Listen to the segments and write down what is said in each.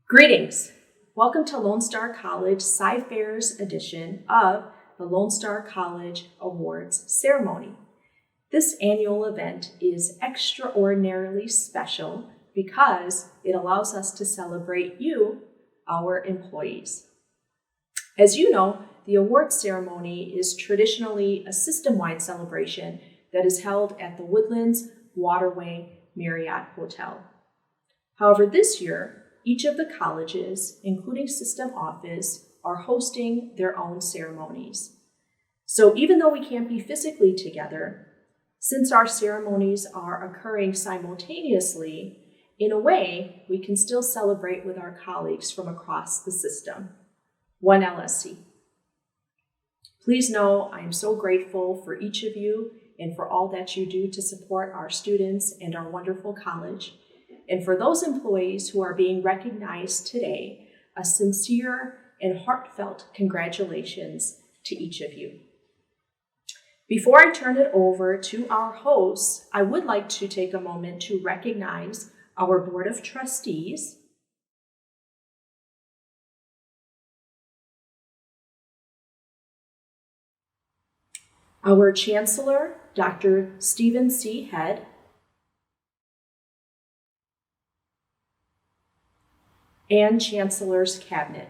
Greetings! Welcome to Lone Star College CyFair's edition of the Lone Star College Awards Ceremony. This annual event is extraordinarily special because it allows us to celebrate you, our employees. As you know, the awards ceremony is traditionally a system-wide celebration that is held at the Woodlands Waterway Marriott Hotel. However, this year, each of the colleges, including System Office, are hosting their own ceremonies. So even though we can't be physically together, since our ceremonies are occurring simultaneously, in a way, we can still celebrate with our colleagues from across the system. One LSC. Please know I am so grateful for each of you and for all that you do to support our students and our wonderful college. And for those employees who are being recognized today, a sincere and heartfelt congratulations to each of you. Before I turn it over to our hosts, I would like to take a moment to recognize our Board of Trustees, our Chancellor, Dr. Stephen C. Head, and Chancellor's Cabinet.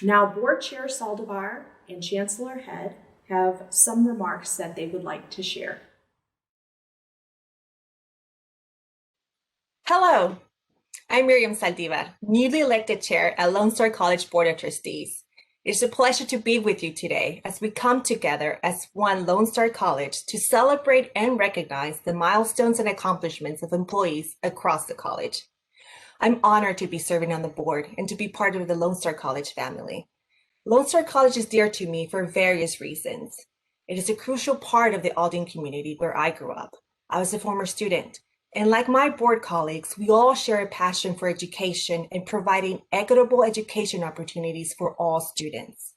Now, Board Chair Saldivar and Chancellor Head have some remarks that they would like to share. Hello, I'm Miriam Saldivar, newly elected chair at Lone Star College Board of Trustees. It's a pleasure to be with you today as we come together as one Lone Star College to celebrate and recognize the milestones and accomplishments of employees across the college. I'm honored to be serving on the board and to be part of the Lone Star College family. Lone Star College is dear to me for various reasons. It is a crucial part of the Aldine community where I grew up. I was a former student. And like my board colleagues, we all share a passion for education and providing equitable education opportunities for all students.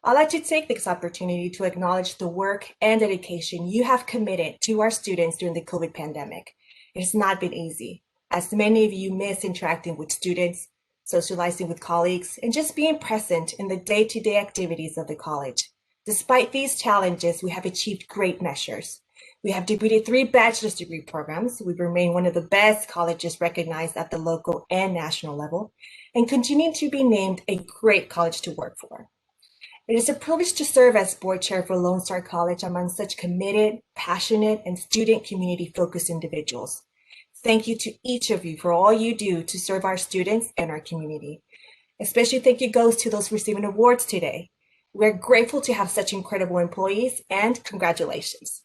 I'd like to take this opportunity to acknowledge the work and dedication you have committed to our students during the COVID pandemic. It has not been easy, as many of you miss interacting with students, socializing with colleagues, and just being present in the day-to-day activities of the college. Despite these challenges, we have achieved great measures. We have debuted 3 bachelor's degree programs. We remain one of the best colleges recognized at the local and national level, and continue to be named a great college to work for. It is a privilege to serve as board chair for Lone Star College among such committed, passionate, and student community-focused individuals. Thank you to each of you for all you do to serve our students and our community. Especially thank you goes to those receiving awards today. We're grateful to have such incredible employees, and congratulations.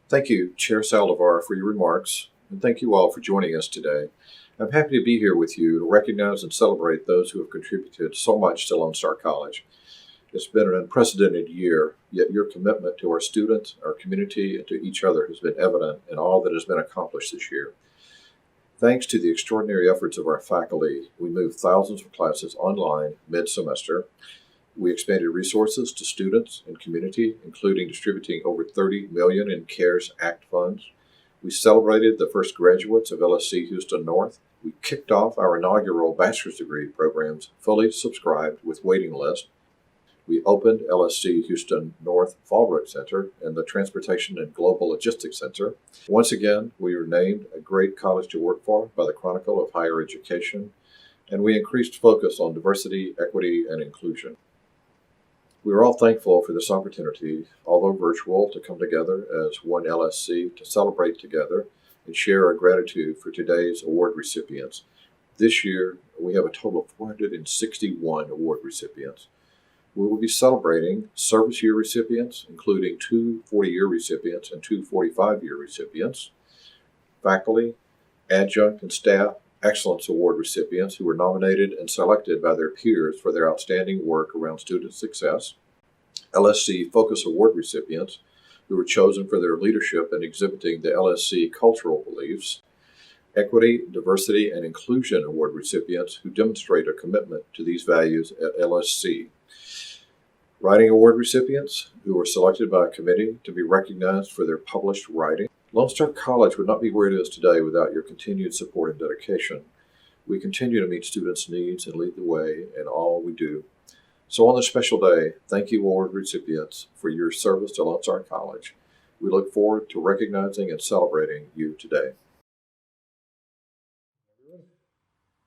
Thank you, Chair Saldivar, for your remarks, and thank you all for joining us today. I'm happy to be here with you to recognize and celebrate those who have contributed so much to Lone Star College. It's been an unprecedented year, yet your commitment to our students, our community, and to each other has been evident in all that has been accomplished this year. Thanks to the extraordinary efforts of our faculty, we moved thousands of classes online mid-semester. We expanded resources to students and community, including distributing over $30 million in CARES Act funds. We celebrated the first graduates of LSC Houston North. We kicked off our inaugural bachelor's degree programs, fully subscribed with waiting list. We opened LSC Houston North Fallbrook Center and the Transportation and Global Logistics Center. Once again, we were named a great college to work for by the Chronicle of Higher Education, and we increased focus on diversity, equity, and inclusion. We are all thankful for this opportunity, although virtual, to come together as one LSC to celebrate together and share our gratitude for today's award recipients. This year, we have a total of 461 award recipients. We will be celebrating service year recipients, including 2 40-year recipients and 2 45-year recipients, faculty, adjunct, and staff Excellence Award recipients who were nominated and selected by their peers for their outstanding work around student success, LSC Focus Award recipients who were chosen for their leadership in exhibiting the LSC cultural beliefs, Equity, Diversity, and Inclusion Award recipients who demonstrate a commitment to these values at LSC. Writing Award recipients who were selected by a committee to be recognized for their published writing. Lone Star College would not be where it is today without your continued support and dedication. We continue to meet students' needs and lead the way in all we do. So on this special day, thank you, award recipients, for your service to Lone Star College. We look forward to recognizing and celebrating you today.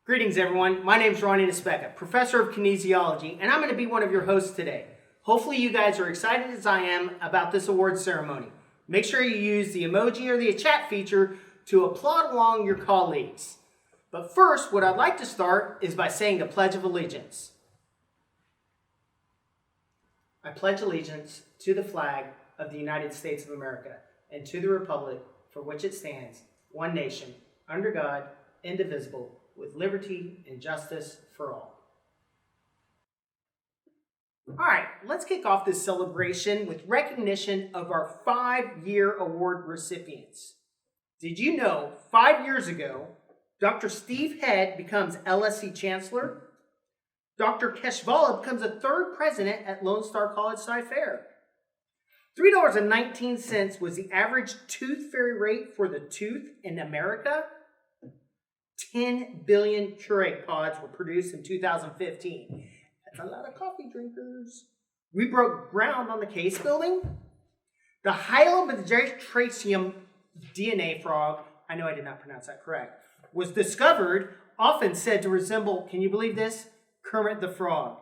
Greetings, everyone. My name is Ronnie Nespeka, professor of kinesiology, and I'm going to be one of your hosts today. Hopefully you guys are excited as I am about this award ceremony. Make sure you use the emoji or the chat feature to applaud along your colleagues. But first, what I'd like to start is by saying the Pledge of Allegiance. I pledge allegiance to the flag of the United States of America and to the republic for which it stands, one nation, under God, indivisible, with liberty and justice for all. All right, let's kick off this celebration with recognition of our 5-year award recipients. Did you know 5 years ago, Dr. Steve Head becomes LSC Chancellor? Dr. Keshvala becomes the 3rd president at Lone Star College CyFair. $3.19 was the average tooth fairy rate for the tooth in America. 10 billion Keurig pods were produced in 2015. That's a lot of coffee drinkers. We broke ground on the case building. The Hylobatracium DNA frog, I know I did not pronounce that correct, was discovered, often said to resemble, can you believe this? Kermit the Frog.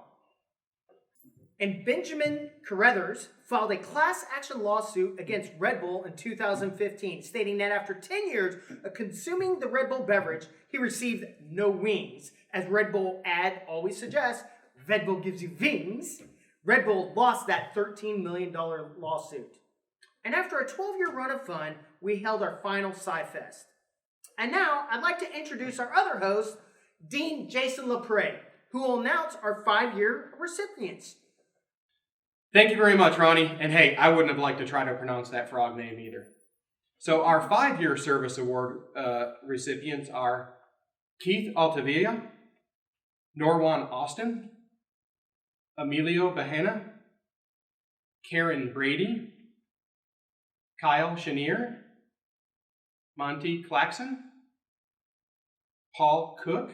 And Benjamin Carruthers filed a class action lawsuit against Red Bull in 2015, stating that after 10 years of consuming the Red Bull beverage, he received no wings. As Red Bull ad always suggests, Red Bull gives you wings. Red Bull lost that $13 million lawsuit. And after a 12-year run of fun, we held our final CyFest. And now I'd like to introduce our other host, Dean Jason LaPree, who will announce our 5-year recipients. Thank you very much, Ronnie. And hey, I wouldn't have liked to try to pronounce that frog name either. So our 5-year service award recipients are Keith Altavilla, Norwan Austin, Emilio Bahena, Karen Brady, Kyle Chenier, Monty Claxon, Paul Cook,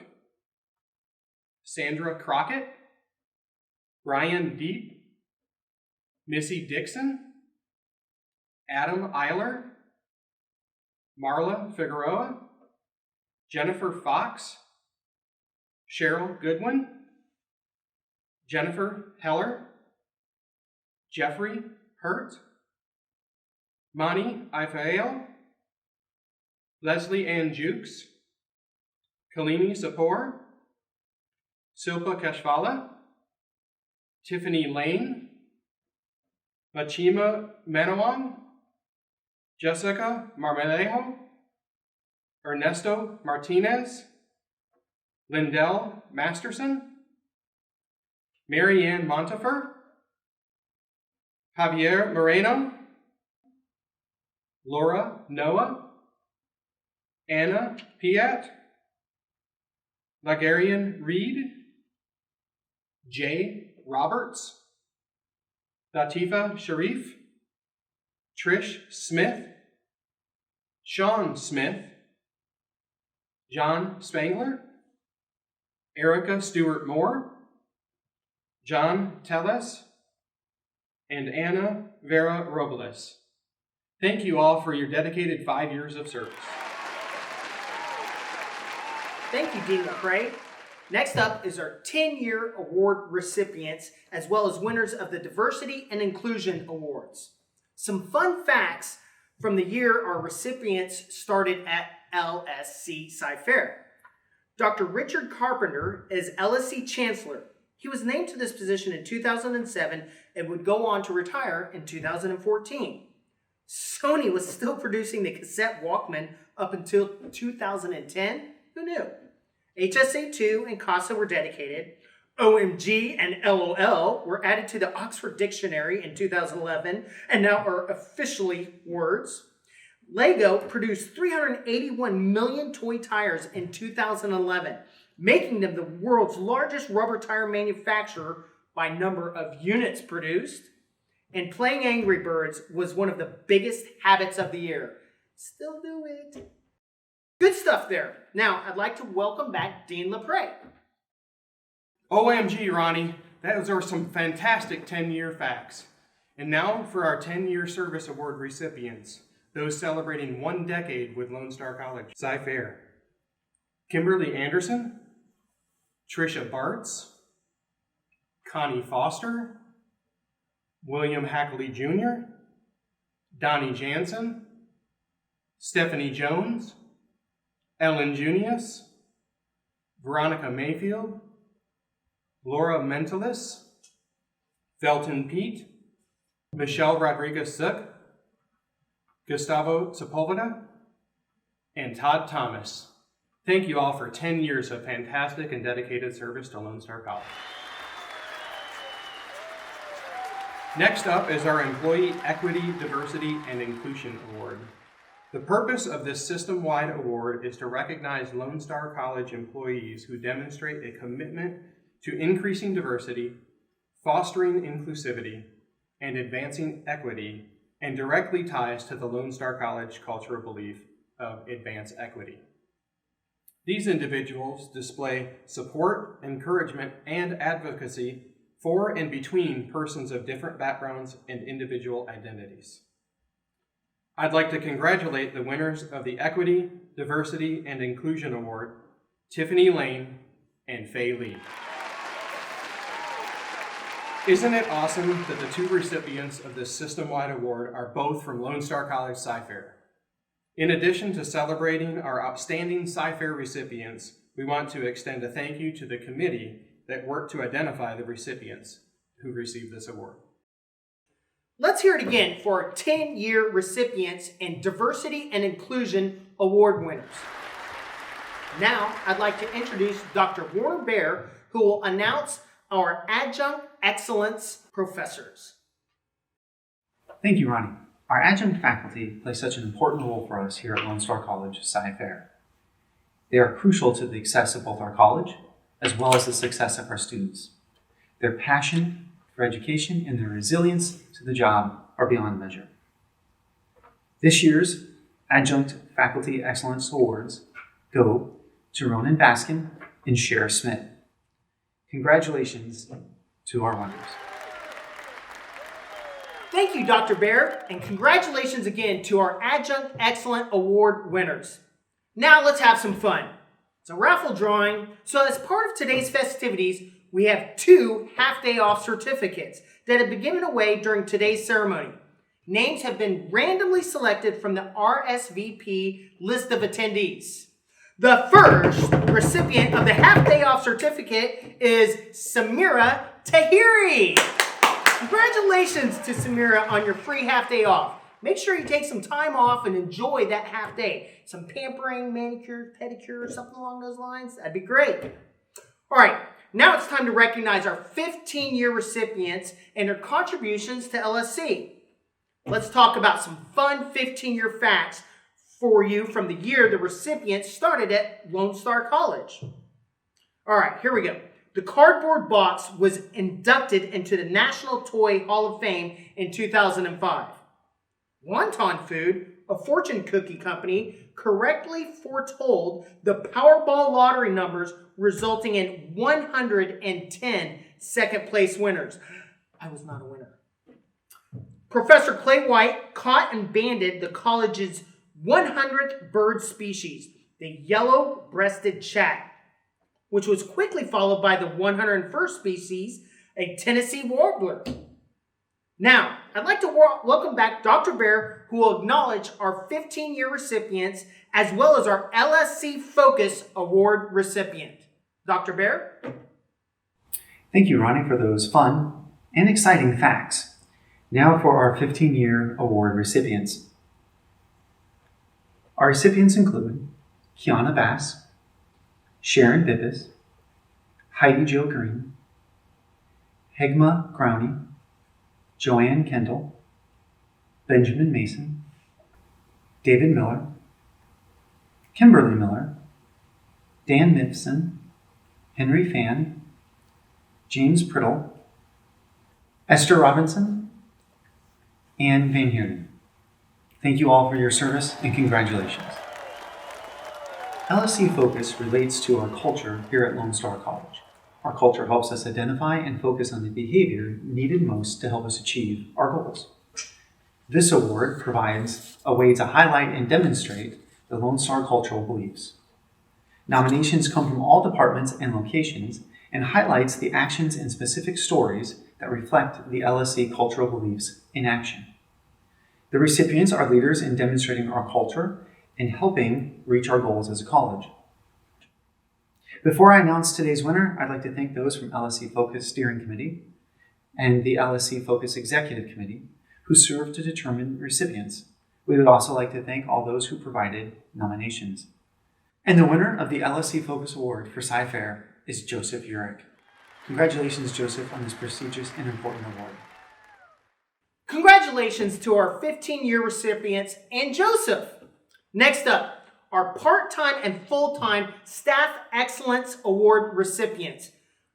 Sandra Crockett, Brian Deep, Missy Dixon, Adam Eiler, Marla Figueroa, Jennifer Fox, Cheryl Goodwin, Jennifer Heller, Jeffrey Hurt, Mani Ifael, Leslie Ann Jukes, Kalini Sapor, Silpa Keshvala, Tiffany Lane, Machima Manawan, Jessica Marmolejo, Ernesto Martinez, Lindell Masterson, Marianne Montefer, Javier Moreno, Laura Noah, Anna Piat, Lagarian Reed, Jay Roberts, Latifa Sharif, Trish Smith, Sean Smith, John Spangler, Erica Stewart Moore, John Telles, and Anna Vera Robles. Thank you all for your dedicated 5 years of service. Thank you, Dean LaPree. Next up is our 10-year award recipients, as well as winners of the Diversity and Inclusion Awards. Some fun facts from the year our recipients started at LSC CyFair. Dr. Richard Carpenter is LSC Chancellor. He was named to this position in 2007 and would go on to retire in 2014. Sony was still producing the cassette Walkman up until 2010. Who knew? HSA2 and CASA were dedicated. OMG and LOL were added to the Oxford Dictionary in 2011 and now are officially words. Lego produced 381 million toy tires in 2011, making them the world's largest rubber tire manufacturer by number of units produced. And playing Angry Birds was one of the biggest habits of the year. Still do it. Good stuff there. Now, I'd like to welcome back Dean LaPrey. OMG, Ronnie, those are some fantastic 10-year facts. And now for our 10-year service award recipients, those celebrating 1 decade with Lone Star College. CyFair: Kimberly Anderson, Trisha Bartz, Connie Foster, William Hackley Jr., Donnie Jansen, Stephanie Jones, Ellen Junius, Veronica Mayfield, Laura Mentalis, Felton Pete, Michelle Rodriguez-Zook, Gustavo Sepulveda, and Todd Thomas. Thank you all for 10 years of fantastic and dedicated service to Lone Star College. Next up is our Employee Equity, Diversity, and Inclusion Award. The purpose of this system-wide award is to recognize Lone Star College employees who demonstrate a commitment to increasing diversity, fostering inclusivity, and advancing equity, and directly ties to the Lone Star College cultural belief of advance equity. These individuals display support, encouragement, and advocacy for and between persons of different backgrounds and individual identities. I'd like to congratulate the winners of the Equity, Diversity, and Inclusion Award, Tiffany Lane and Faye Lee. Isn't it awesome that the 2 recipients of this system-wide award are both from Lone Star College CyFair? In addition to celebrating our outstanding CyFair recipients, we want to extend a thank you to the committee that worked to identify the recipients who received this award. Let's hear it again for our 10-year recipients and Diversity and Inclusion Award winners. Now, I'd like to introduce Dr. Warner Bear, who will announce our Adjunct Excellence Professors. Thank you, Ronnie. Our adjunct faculty play such an important role for us here at Lone Star College CyFair. They are crucial to the success of both our college as well as the success of our students. Their passion for education and their resilience to the job are beyond measure. This year's Adjunct Faculty Excellence Awards go to Ronan Baskin and Cher Smith. Congratulations to our winners. Thank you, Dr. Bear, and congratulations again to our Adjunct Excellent Award winners. Now let's have some fun. It's a raffle drawing, so as part of today's festivities, we have 2 half-day off certificates that have been given away during today's ceremony. Names have been randomly selected from the RSVP list of attendees. The first recipient of the half-day off certificate is Samira Tahiri. Congratulations to Samira on your free half-day off. Make sure you take some time off and enjoy that half day. Some pampering, manicure, pedicure, something along those lines. That'd be great. All right, now it's time to recognize our 15-year recipients and their contributions to LSC. Let's talk about some fun 15-year facts for you from the year the recipients started at Lone Star College. All right, here we go. The cardboard box was inducted into the National Toy Hall of Fame in 2005. Wonton Food, a fortune cookie company, correctly foretold the Powerball lottery numbers, resulting in 110 second-place winners. I was not a winner. Professor Clay White caught and banded the college's 100th bird species, the yellow-breasted chat, which was quickly followed by the 101st species, a Tennessee warbler. Now, I'd like to welcome back Dr. Bear, who will acknowledge our 15-year recipients as well as our LSC Focus Award recipient. Dr. Bear? Thank you, Ronnie, for those fun and exciting facts. Now for our 15-year award recipients. Our recipients include Kiana Bass, Sharon Bibbis, Heidi Jo Green, Hegma Growney, Joanne Kendall, Benjamin Mason, David Miller, Kimberly Miller, Dan Mifson, Henry Fan, James Priddle, Esther Robinson, and Van Heerden. Thank you all for your service and congratulations. LSC Focus relates to our culture here at Lone Star College. Our culture helps us identify and focus on the behavior needed most to help us achieve our goals. This award provides a way to highlight and demonstrate the Lone Star cultural beliefs. Nominations come from all departments and locations and highlights the actions and specific stories that reflect the LSC cultural beliefs in action. The recipients are leaders in demonstrating our culture and helping reach our goals as a college. Before I announce today's winner, I'd like to thank those from LSC Focus Steering Committee and the LSC Focus Executive Committee who served to determine recipients. We would also like to thank all those who provided nominations. And the winner of the LSC Focus Award for CyFair is Joseph Urich. Congratulations, Joseph, on this prestigious and important award. Congratulations to our 15-year recipients and Joseph. Next up, our part-time and full-time Staff Excellence Award recipients.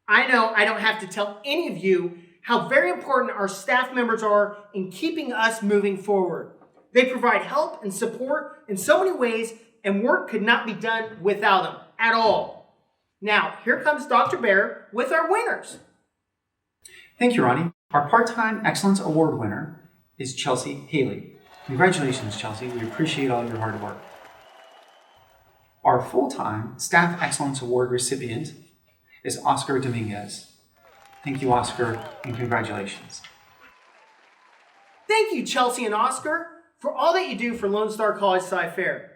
I know I don't have to tell any of you how very important our staff members are in keeping us moving forward. They provide help and support in so many ways, and work could not be done without them at all. Now, here comes Dr. Bear with our winners. Thank you, Ronnie. Our part-time Excellence Award winner is Chelsea Haley. Congratulations, Chelsea. We appreciate all your hard work. Our full-time Staff Excellence Award recipient is Oscar Dominguez. Thank you, Oscar, and congratulations. Thank you, Chelsea and Oscar, for all that you do for Lone Star College CyFair.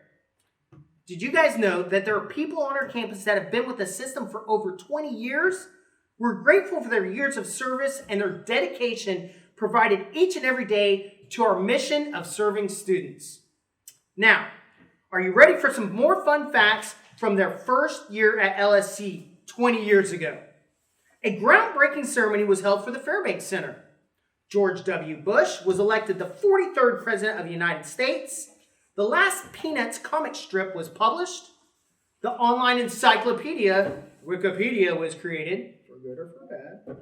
Did you guys know that there are people on our campus that have been with the system for over 20 years? We're grateful for their years of service and their dedication provided each and every day to our mission of serving students. Now, are you ready for some more fun facts from their first year at LSC 20 years ago? A groundbreaking ceremony was held for the Fairbanks Center. George W. Bush was elected the 43rd President of the United States. The last Peanuts comic strip was published. The online encyclopedia, Wikipedia, was created, for good or for bad.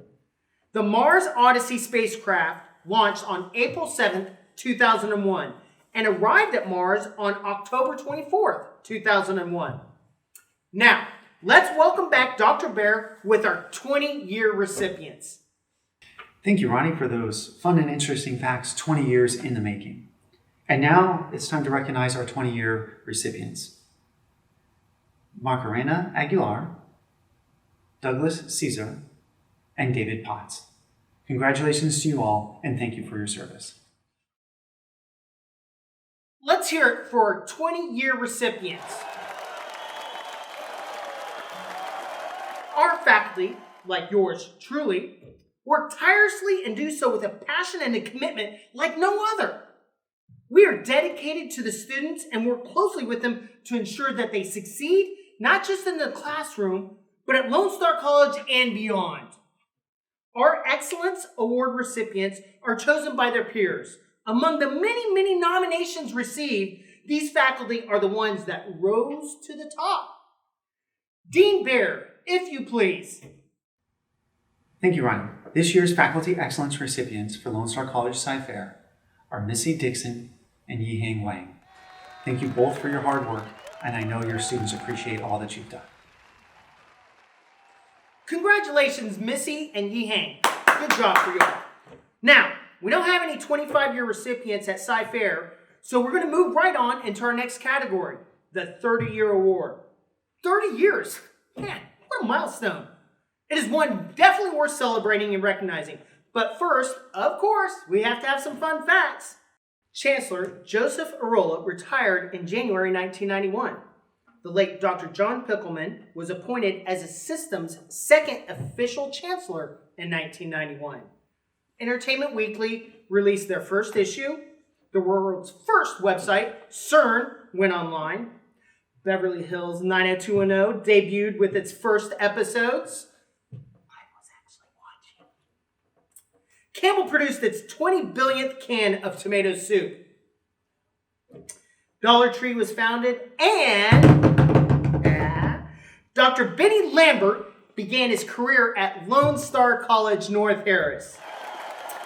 The Mars Odyssey spacecraft launched on April 7th, 2001, and arrived at Mars on October 24th, 2001. Now, let's welcome back Dr. Bear with our 20-year recipients. Thank you, Ronnie, for those fun and interesting facts 20 years in the making. And now it's time to recognize our 20-year recipients. Macarena Aguilar, Douglas Caesar, and David Potts. Congratulations to you all, and thank you for your service. Let's hear it for our 20-year recipients. Our faculty, like yours truly, work tirelessly and do so with a passion and a commitment like no other. We are dedicated to the students and work closely with them to ensure that they succeed, not just in the classroom, but at Lone Star College and beyond. Our Excellence Award recipients are chosen by their peers. Among the many, many nominations received, these faculty are the ones that rose to the top. Dean Bear, if you please. Thank you, Ronnie. This year's Faculty Excellence recipients for Lone Star College CyFair are Missy Dixon and Yihang Wang. Thank you both for your hard work, and I know your students appreciate all that you've done. Congratulations, Missy and Yihang. Good job for you all. Now, we don't have any 25-year recipients at CyFair, so we're going to move right on into our next category, the 30-year award. 30 years? Man, what a milestone. It is one definitely worth celebrating and recognizing. But first, of course, we have to have some fun facts. Chancellor Joseph Arola retired in January 1991. The late Dr. John Pickelman was appointed as the system's second official chancellor in 1991. Entertainment Weekly released their first issue. The world's first website, CERN, went online. Beverly Hills 90210 debuted with its first episodes. I was actually watching. Campbell produced its 20 billionth can of tomato soup. Dollar Tree was founded, and Dr. Benny Lambert began his career at Lone Star College North Harris.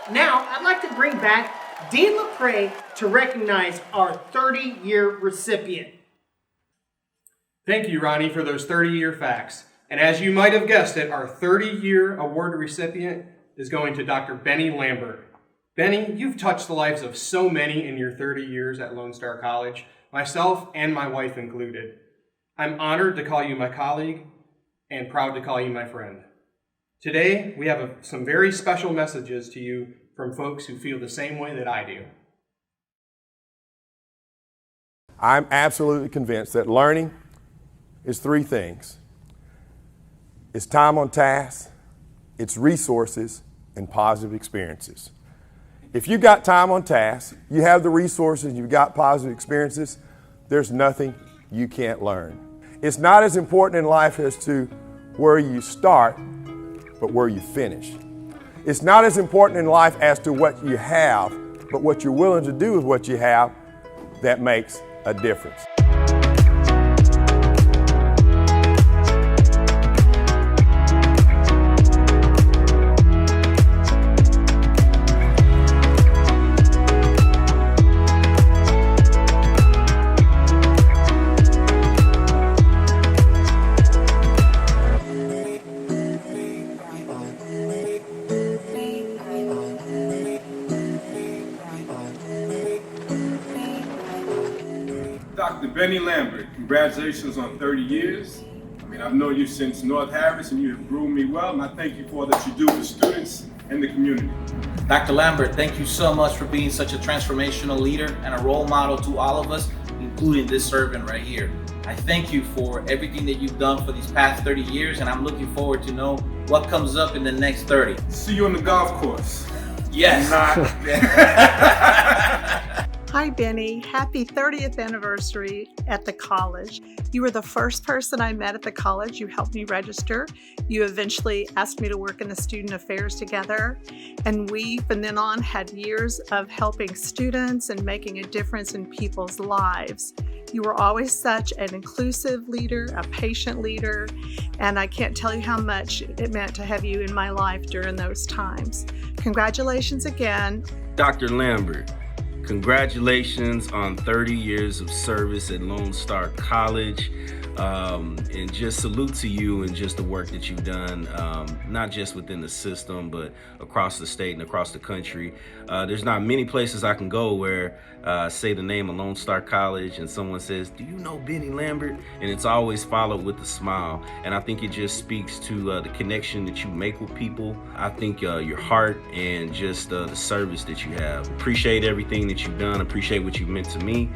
Now, I'd like to bring back Dean LaPrey to recognize our 30-year recipient. Thank you, Ronnie, for those 30-year facts. And as you might have guessed it, our 30-year award recipient is going to Dr. Benny Lambert. Benny, you've touched the lives of so many in your 30 years at Lone Star College, myself and my wife included. I'm honored to call you my colleague and proud to call you my friend. Today, we have some very special messages to you from folks who feel the same way that I do. I'm absolutely convinced that learning is three things. It's time on task, it's resources, and positive experiences. If you got time on task, you have the resources, you've got positive experiences, there's nothing you can't learn. It's not as important in life as to where you start, but where you finish. It's not as important in life as to what you have, but what you're willing to do with what you have that makes a difference. Dr. Benny Lambert, congratulations on 30 years. I've known you since North Harris and you have groomed me well, and I thank you for all that you do for students and the community. Dr. Lambert, thank you so much for being such a transformational leader and a role model to all of us, including this servant right here. I thank you for everything that you've done for these past 30 years, and I'm looking forward to know what comes up in the next 30. See you on the golf course. Yes. Hi, Benny. Happy 30th anniversary at the college. You were the first person I met at the college. You helped me register. You eventually asked me to work in the student affairs together. And we, from then on, had years of helping students and making a difference in people's lives. You were always such an inclusive leader, a patient leader, and I can't tell you how much it meant to have you in my life during those times. Congratulations again. Dr. Lambert, congratulations on 30 years of service at Lone Star College. And just salute to you and just the work that you've done, not just within the system, but across the state and across the country. There's not many places I can go where say the name of Lone Star College and someone says, "Do you know Benny Lambert?" And it's always followed with a smile. And I think it just speaks to the connection that you make with people. I think your heart and just the service that you have. Appreciate everything that you've done. Appreciate what you've meant to me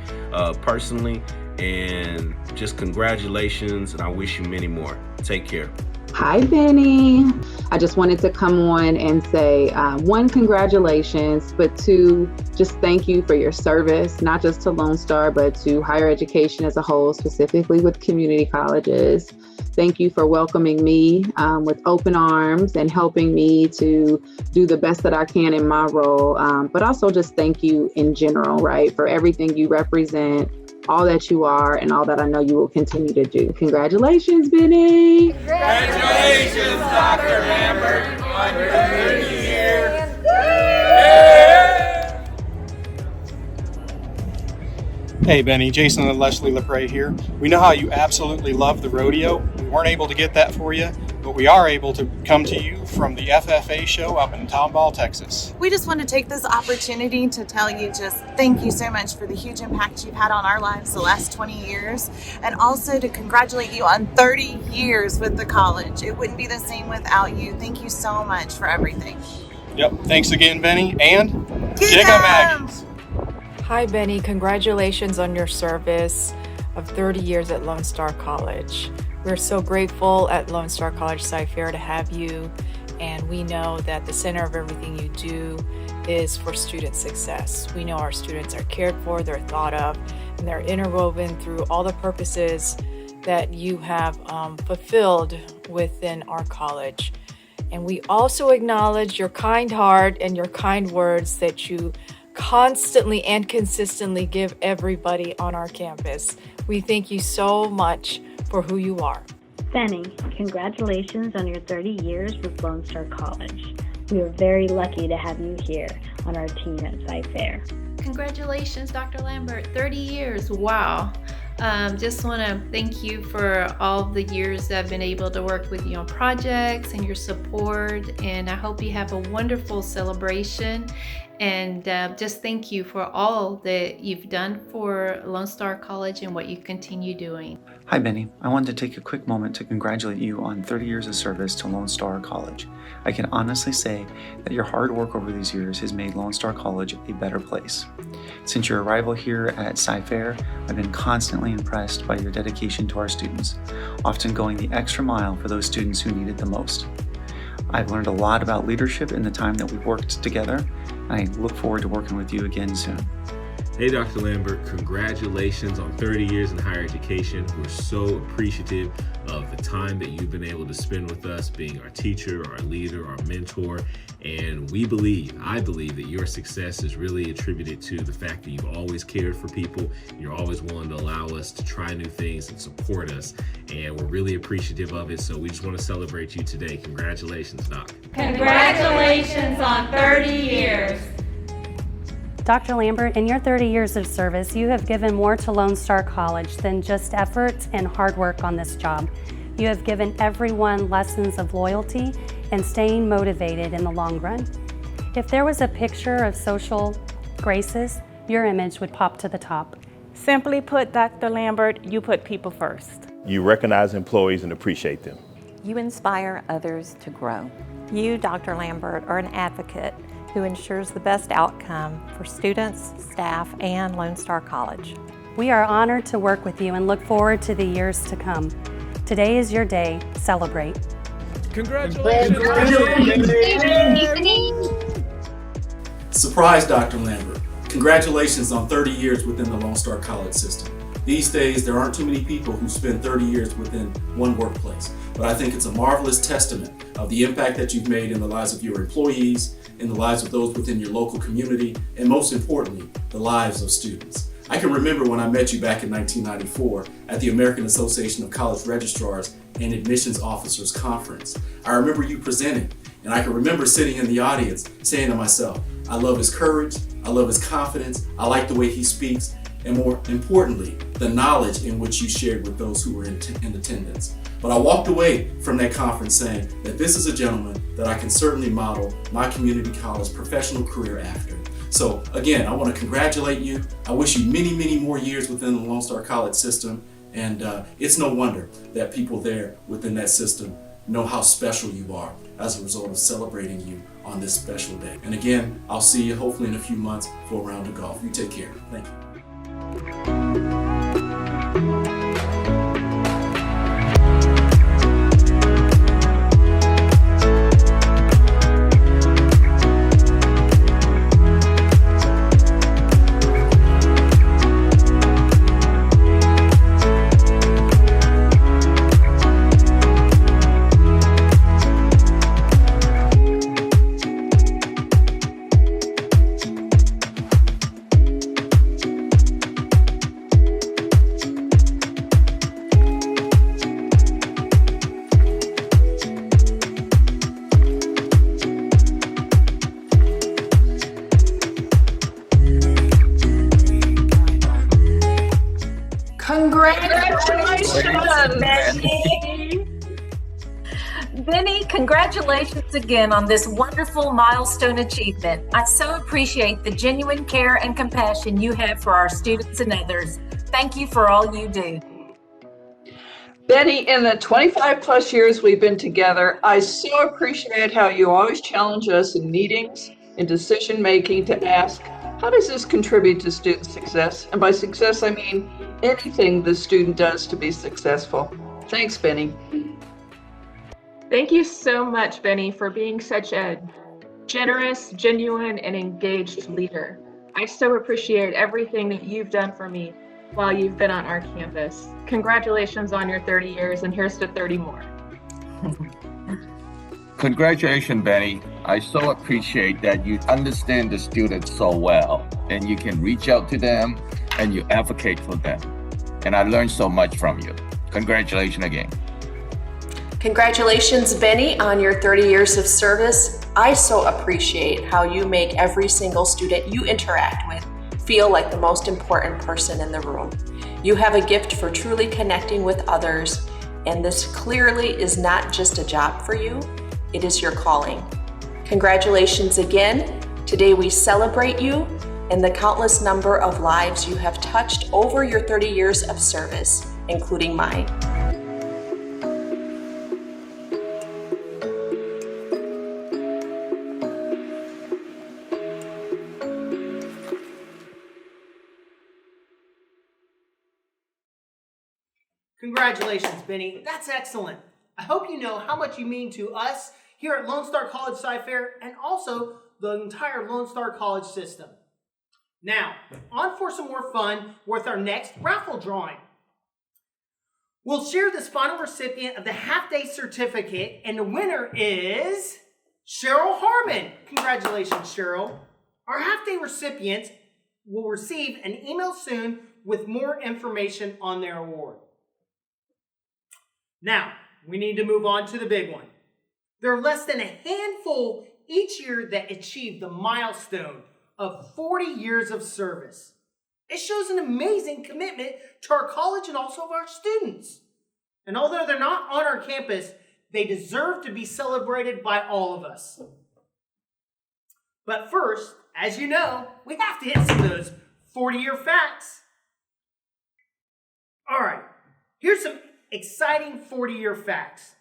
personally. And just congratulations, and I wish you many more. Take care. Hi, Benny. I just wanted to come on and say, one, congratulations, but two, just thank you for your service, not just to Lone Star, but to higher education as a whole, specifically with community colleges. Thank you for welcoming me with open arms and helping me to do the best that I can in my role. But also just thank you in general, right, for everything you represent, all that you are, and all that I know you will continue to do. Congratulations, Benny. Congratulations, Dr. Lambert, on your 30 years. Hey Benny, Jason and Leslie LaPrey here. We know how you absolutely love the rodeo. We weren't able to get that for you, but we are able to come to you from the FFA show up in Tomball, Texas. We just want to take this opportunity to tell you just thank you so much for the huge impact you've had on our lives the last 20 years, and also to congratulate you on 30 years with the college. It wouldn't be the same without you. Thank you so much for everything. Yep, thanks again, Benny, and Get 'em! Hi, Benny. Congratulations on your service of 30 years at Lone Star College. We're so grateful at Lone Star College CyFair to have you, and we know that the center of everything you do is for student success. We know our students are cared for, they're thought of, and they're interwoven through all the purposes that you have fulfilled within our college. And we also acknowledge your kind heart and your kind words that you constantly and consistently give everybody on our campus. We thank you so much for who you are. Benny, congratulations on your 30 years with Lone Star College. We are very lucky to have you here on our team at CyFair. Congratulations, Dr. Lambert, 30 years, wow. Just want to thank you for all the years I've been able to work with you on projects and your support, and I hope you have a wonderful celebration, and just thank you for all that you've done for Lone Star College and what you continue doing. Hi, Benny. I wanted to take a quick moment to congratulate you on 30 years of service to Lone Star College. I can honestly say that your hard work over these years has made Lone Star College a better place. Since your arrival here at CyFair, I've been constantly impressed by your dedication to our students, often going the extra mile for those students who need it the most. I've learned a lot about leadership in the time that we've worked together, and I look forward to working with you again soon. Hey, Dr. Lambert, congratulations on 30 years in higher education. We're so appreciative of the time that you've been able to spend with us, being our teacher, our leader, our mentor. And I believe that your success is really attributed to the fact that you've always cared for people. You're always willing to allow us to try new things and support us. And we're really appreciative of it. So we just want to celebrate you today. Congratulations, Doc. Congratulations on 30 years. Dr. Lambert, in your 30 years of service, you have given more to Lone Star College than just effort and hard work on this job. You have given everyone lessons of loyalty and staying motivated in the long run. If there was a picture of social graces, your image would pop to the top. Simply put, Dr. Lambert, you put people first. You recognize employees and appreciate them. You inspire others to grow. You, Dr. Lambert, are an advocate who ensures the best outcome for students, staff, and Lone Star College. We are honored to work with you and look forward to the years to come. Today is your day. Celebrate. Congratulations. Surprise, Dr. Lambert. Congratulations on 30 years within the Lone Star College system. These days, there aren't too many people who spend 30 years within one workplace, but I think it's a marvelous testament of the impact that you've made in the lives of your employees, in the lives of those within your local community, and most importantly, the lives of students. I can remember when I met you back in 1994 at the American Association of College Registrars and Admissions Officers Conference. I remember you presenting, and I can remember sitting in the audience saying to myself, I love his courage, I love his confidence, I like the way he speaks, and more importantly, the knowledge in which you shared with those who were in attendance. But I walked away from that conference saying that this is a gentleman that I can certainly model my community college professional career after. So again, I want to congratulate you. I wish you many, many more years within the Lone Star College system. And it's no wonder that people there within that system know how special you are as a result of celebrating you on this special day. And again, I'll see you hopefully in a few months for a round of golf. You take care. Thank you. Congratulations, Benny. Benny, congratulations again on this wonderful milestone achievement. I so appreciate the genuine care and compassion you have for our students and others. Thank you for all you do. Benny, in the 25 plus years we've been together, I so appreciate how you always challenge us in meetings and decision making to ask, how does this contribute to student success? And by success, I mean anything the student does to be successful. Thanks, Benny. Thank you so much, Benny, for being such a generous, genuine, and engaged leader. I so appreciate everything that you've done for me while you've been on our campus. Congratulations on your 30 years, and here's to 30 more. Congratulations, Benny. I so appreciate that you understand the students so well and you can reach out to them and you advocate for them. And I learned so much from you. Congratulations again. Congratulations, Benny, on your 30 years of service. I so appreciate how you make every single student you interact with feel like the most important person in the room. You have a gift for truly connecting with others, and this clearly is not just a job for you, it is your calling. Congratulations again. Today we celebrate you and the countless number of lives you have touched over your 30 years of service, including mine. Congratulations, Benny. That's excellent. I hope you know how much you mean to us here at Lone Star College CyFair and also the entire Lone Star College system. Now, on for some more fun with our next raffle drawing. We'll share this final recipient of the half-day certificate, and the winner is Cheryl Harmon. Congratulations, Cheryl. Our half-day recipients will receive an email soon with more information on their award. Now, we need to move on to the big one. There are less than a handful each year that achieve the milestone of 40 years of service. It shows an amazing commitment to our college and also of our students. And although they're not on our campus, they deserve to be celebrated by all of us. But first, as you know, we have to hit some of those 40-year facts. All right, here's some exciting 40-year facts.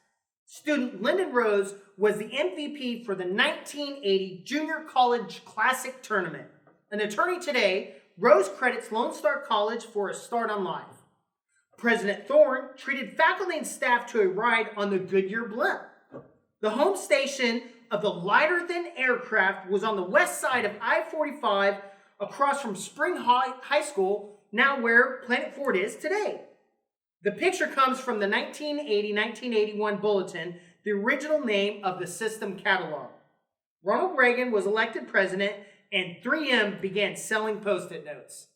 Student Lyndon Rose was the MVP for the 1980 Junior College Classic Tournament. An attorney today, Rose credits Lone Star College for a start on life. President Thorne treated faculty and staff to a ride on the Goodyear blimp. The home station of the lighter-than aircraft was on the west side of I-45 across from Spring High School, now where Planet Ford is today. The picture comes from the 1980-1981 bulletin, the original name of the system catalog. Ronald Reagan was elected president, and 3M began selling Post-it notes.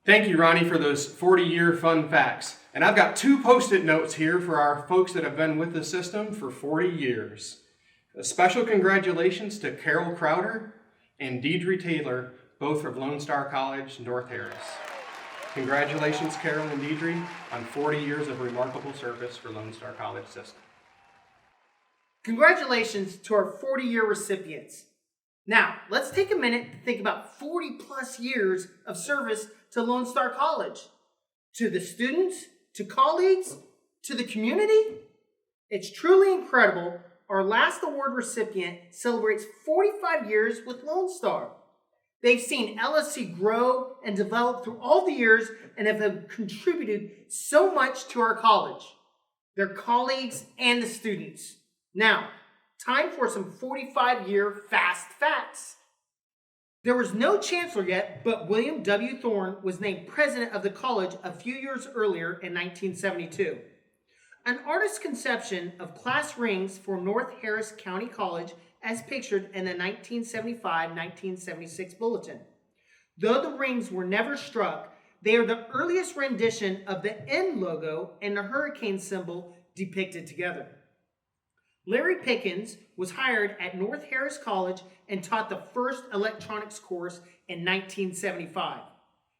Thank you, Ronnie, for those 40-year fun facts. And I've got 2 Post-it notes here for our folks that have been with the system for 40 years. A special congratulations to Carol Crowder and Deidre Taylor, both of Lone Star College, North Harris. Congratulations, Carol and Deidre, on 40 years of remarkable service for Lone Star College system. Congratulations to our 40-year recipients. Now, let's take a minute to think about 40 plus years of service to Lone Star College. To the students, to colleagues, to the community. It's truly incredible. Our last award recipient celebrates 45 years with Lone Star. They've seen LSC grow and develop through all the years and have contributed so much to our college, their colleagues, and the students. Now, time for some 45-year fast facts. There was no chancellor yet, but William W. Thorne was named president of the college a few years earlier in 1972. An artist's conception of class rings for North Harris County College as pictured in the 1975-1976 bulletin. Though the rings were never struck, they are the earliest rendition of the N logo and the hurricane symbol depicted together. Larry Pickens was hired at North Harris College and taught the first electronics course in 1975.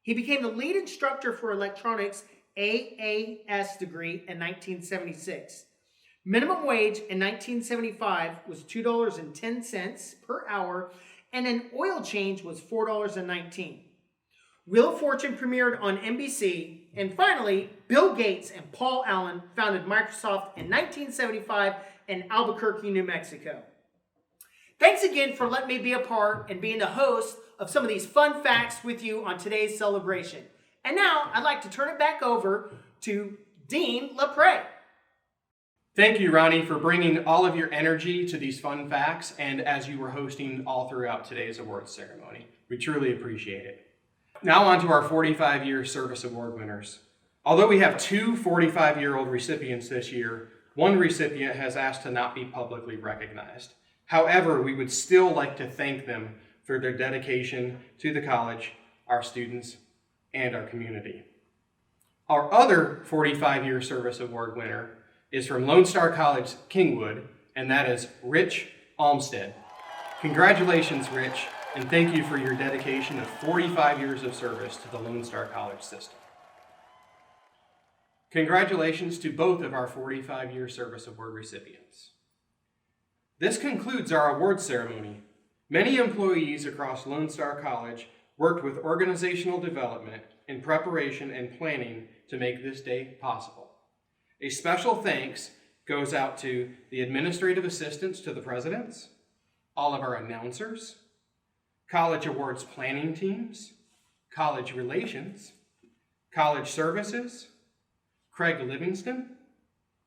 He became the lead instructor for electronics AAS degree in 1976. Minimum wage in 1975 was $2.10 per hour, and an oil change was $4.19. Wheel of Fortune premiered on NBC, and finally, Bill Gates and Paul Allen founded Microsoft in 1975 in Albuquerque, New Mexico. Thanks again for letting me be a part and being the host of some of these fun facts with you on today's celebration. And now, I'd like to turn it back over to Dean LaPrey. Thank you, Ronnie, for bringing all of your energy to these fun facts and as you were hosting all throughout today's awards ceremony. We truly appreciate it. Now on to our 45-year service award winners. Although we have 2 45-year-old recipients this year, one recipient has asked to not be publicly recognized. However, we would still like to thank them for their dedication to the college, our students, and our community. Our other 45-year service award winner is from Lone Star College Kingwood, and that is Rich Olmstead. Congratulations, Rich, and thank you for your dedication of 45 years of service to the Lone Star College system. Congratulations to both of our 45-year service award recipients. This concludes our awards ceremony. Many employees across Lone Star College worked with organizational development in preparation and planning to make this day possible. A special thanks goes out to the administrative assistants to the presidents, all of our announcers, college awards planning teams, college relations, college services, Craig Livingston,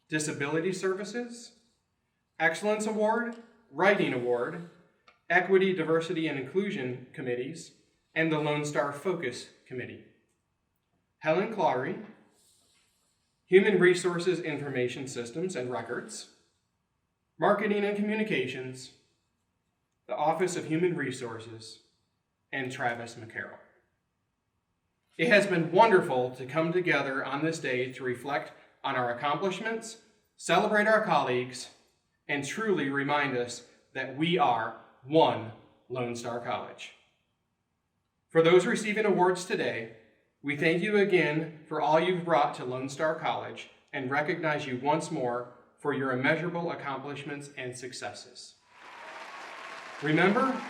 disability services, excellence award, writing award, equity, diversity, and inclusion committees, and the Lone Star Focus Committee. Helen Clary, Human Resources Information Systems and Records, Marketing and Communications, the Office of Human Resources, and Travis McCarroll. It has been wonderful to come together on this day to reflect on our accomplishments, celebrate our colleagues, and truly remind us that we are one Lone Star College. For those receiving awards today, we thank you again for all you've brought to Lone Star College and recognize you once more for your immeasurable accomplishments and successes. Remember,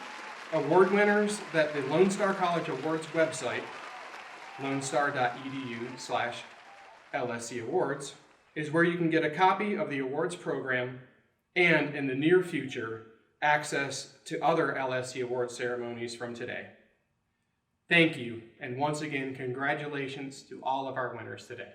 award winners, that the Lone Star College Awards website, lonestar.edu/LSC Awards, is where you can get a copy of the awards program and, in the near future, access to other LSC Awards ceremonies from today. Thank you, and once again, congratulations to all of our winners today.